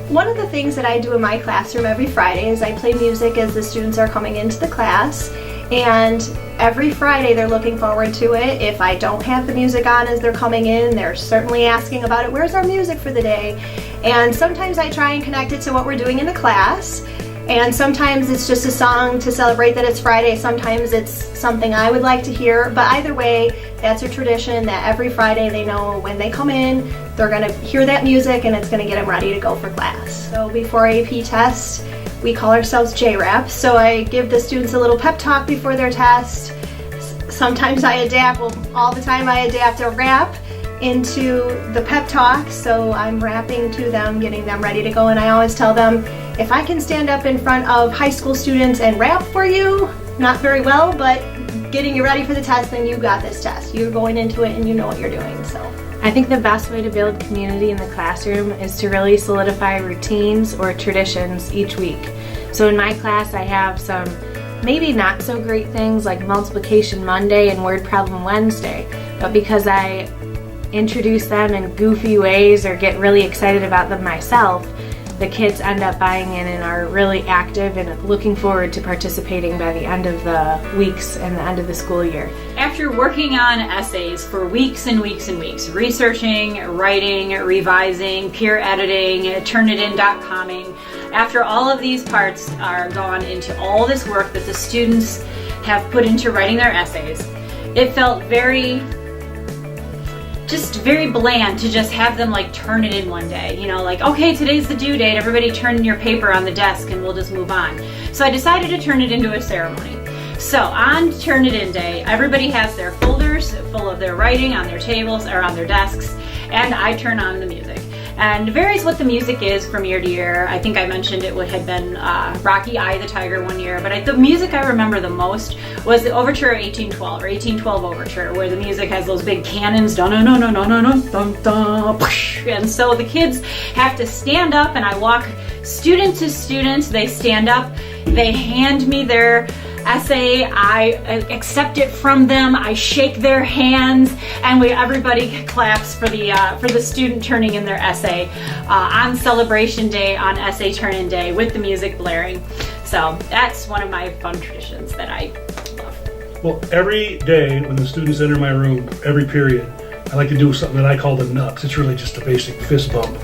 One of the things that I do in my classroom every Friday is I play music as the students are coming into the class, and every Friday they're looking forward to it. If I don't have the music on as they're coming in, they're certainly asking about it. Where's our music for the day? And sometimes I try and connect it to what we're doing in the class, and sometimes it's just a song to celebrate that it's Friday. Sometimes it's something I would like to hear, but either way, that's a tradition that every Friday they know when they come in, they're gonna hear that music and it's gonna get them ready to go for class. So before AP test, we call ourselves JRAP. So I give the students a little pep talk before their test. Sometimes I adapt, well, all the time I adapt a rap into the pep talk. So I'm rapping to them, getting them ready to go. And I always tell them, if I can stand up in front of high school students and rap for you, not very well, but getting you ready for the test, then you got this test. You're going into it and you know what you're doing. So I think the best way to build community in the classroom is to really solidify routines or traditions each week. So in my class I have some maybe not so great things like multiplication Monday and word problem Wednesday, but because I introduce them in goofy ways or get really excited about them myself, the kids end up buying in and are really active and looking forward to participating by the end of the weeks and the end of the school year. After working on essays for weeks and weeks and weeks, researching, writing, revising, peer editing, Turnitin.comming, after all of these parts are gone into all this work that the students have put into writing their essays, it felt very bland to just have them like turn it in one day. You know, like, okay, today's the due date, everybody turn in your paper on the desk and we'll just move on. So I decided to turn it into a ceremony. So on Turnitin Day, everybody has their folders full of their writing on their tables or on their desks, and I turn on the music. And it varies what the music is from year to year. I think I mentioned it had been Rocky Eye the Tiger one year, but the music I remember the most was the Overture 1812 or 1812 Overture, where the music has those big cannons, dun dun dun dun dun dun dun dun, and so the kids have to stand up, and I walk student to student. They stand up, they hand me their essay, I accept it from them, I shake their hands, and everybody claps for the student turning in their essay on Celebration Day, on Essay Turn-In Day, with the music blaring. So that's one of my fun traditions that I love. Well, every day when the students enter my room, every period, I like to do something that I call the knucks. It's really just a basic fist bump.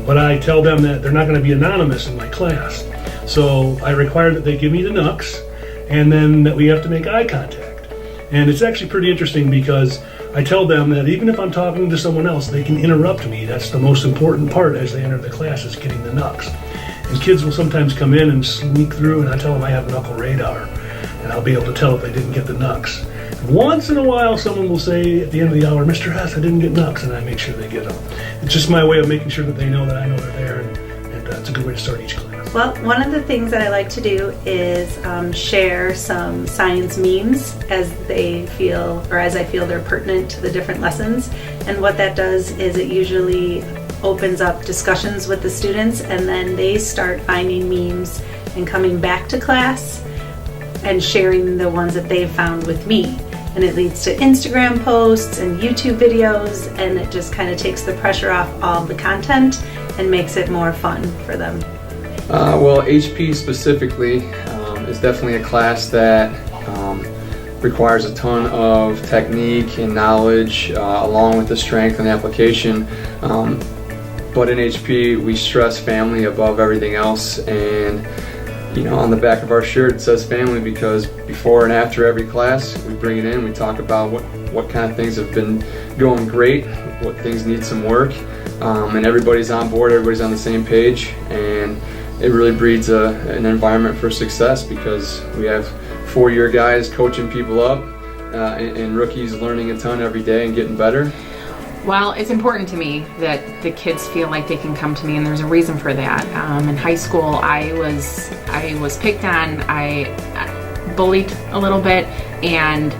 But I tell them that they're not going to be anonymous in my class. So I require that they give me the knucks, and then that we have to make eye contact. And it's actually pretty interesting because I tell them that even if I'm talking to someone else, they can interrupt me. That's the most important part as they enter the class, is getting the knucks. And kids will sometimes come in and sneak through, and I tell them I have knuckle radar, and I'll be able to tell if they didn't get the knucks. And once in a while, someone will say at the end of the hour, "Mr. Hess, I didn't get knucks," and I make sure they get them. It's just my way of making sure that they know that I know they're there, and it's a good way to start each class. Well, one of the things that I like to do is share some science memes as I feel they're pertinent to the different lessons. And what that does is it usually opens up discussions with the students, and then they start finding memes and coming back to class and sharing the ones that they've found with me. And it leads to Instagram posts and YouTube videos, and it just kind of takes the pressure off all the content and makes it more fun for them. Well, HP specifically is definitely a class that requires a ton of technique and knowledge along with the strength and application. But in HP we stress family above everything else, and you know, on the back of our shirt it says family because before and after every class we bring it in, we talk about what kind of things have been going great, what things need some work, and everybody's on board, everybody's on the same page, and it really breeds an environment for success because we have four-year guys coaching people up and rookies learning a ton every day and getting better. Well, it's important to me that the kids feel like they can come to me, and there's a reason for that. In high school, I was picked on, I bullied a little bit, and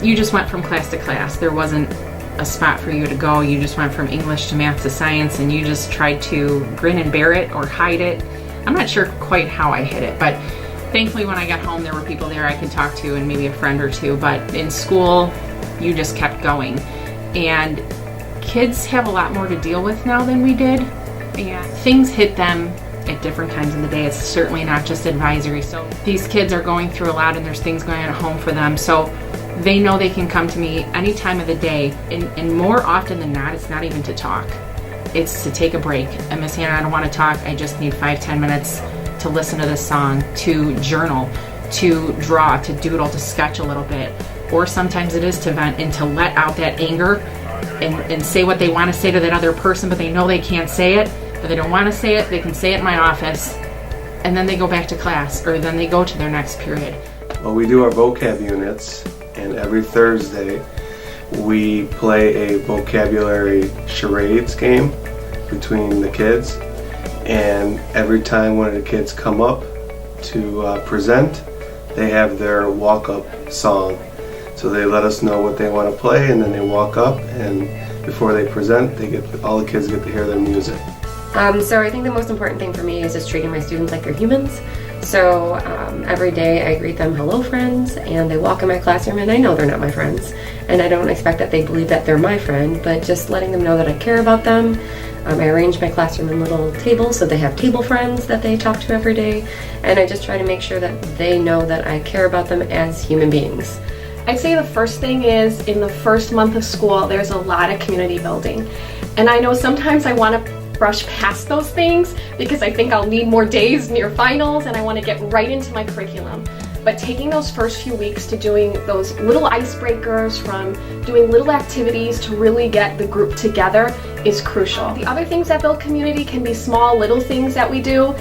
you just went from class to class. There wasn't a spot for you to go. You just went from English to math to science, and you just tried to grin and bear it or hide it. I'm not sure quite how I hid it, but thankfully when I got home there were people there I could talk to and maybe a friend or two. But in school, you just kept going. And kids have a lot more to deal with now than we did. Yeah, things hit them at different times in the day. It's certainly not just advisory. So these kids are going through a lot and there's things going on at home for them. So they know they can come to me any time of the day. And more often than not, it's not even to talk. It's to take a break. And Miss Hannah, I don't want to talk. I just need 5-10 minutes to listen to this song, to journal, to draw, to doodle, to sketch a little bit. Or sometimes it is to vent and to let out that anger and say what they want to say to that other person, but they know they can't say it. If they don't want to say it, they can say it in my office, and then they go back to class, or then they go to their next period. Well, we do our vocab units, and every Thursday we play a vocabulary charades game between the kids, and every time one of the kids come up to present, they have their walk-up song. So they let us know what they want to play, and then they walk up, and before they present, all the kids get to hear their music. So I think the most important thing for me is just treating my students like they're humans. So every day I greet them, hello friends, and they walk in my classroom and I know they're not my friends. And I don't expect that they believe that they're my friend, but just letting them know that I care about them. I arrange my classroom in little tables so they have table friends that they talk to every day. And I just try to make sure that they know that I care about them as human beings. I'd say the first thing is in the first month of school, there's a lot of community building. And I know sometimes I want to brush past those things because I think I'll need more days near finals and I want to get right into my curriculum. But taking those first few weeks to doing those little icebreakers, from doing little activities to really get the group together is crucial. The other things that build community can be small little things that we do,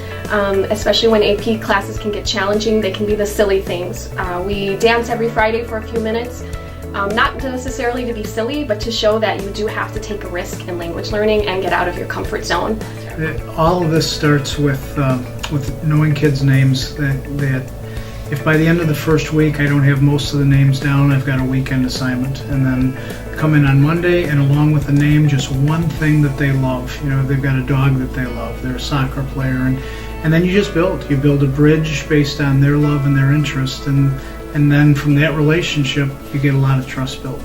especially when AP classes can get challenging. They can be the silly things. We dance every Friday for a few minutes. Not necessarily to be silly, but to show that you do have to take a risk in language learning and get out of your comfort zone. All of this starts with knowing kids' names. That if by the end of the first week I don't have most of the names down, I've got a weekend assignment. And then come in on Monday, and along with the name, just one thing that they love. You know, they've got a dog that they love, they're a soccer player, and then you just build a bridge based on their love and their interest, and then from that relationship you get a lot of trust built.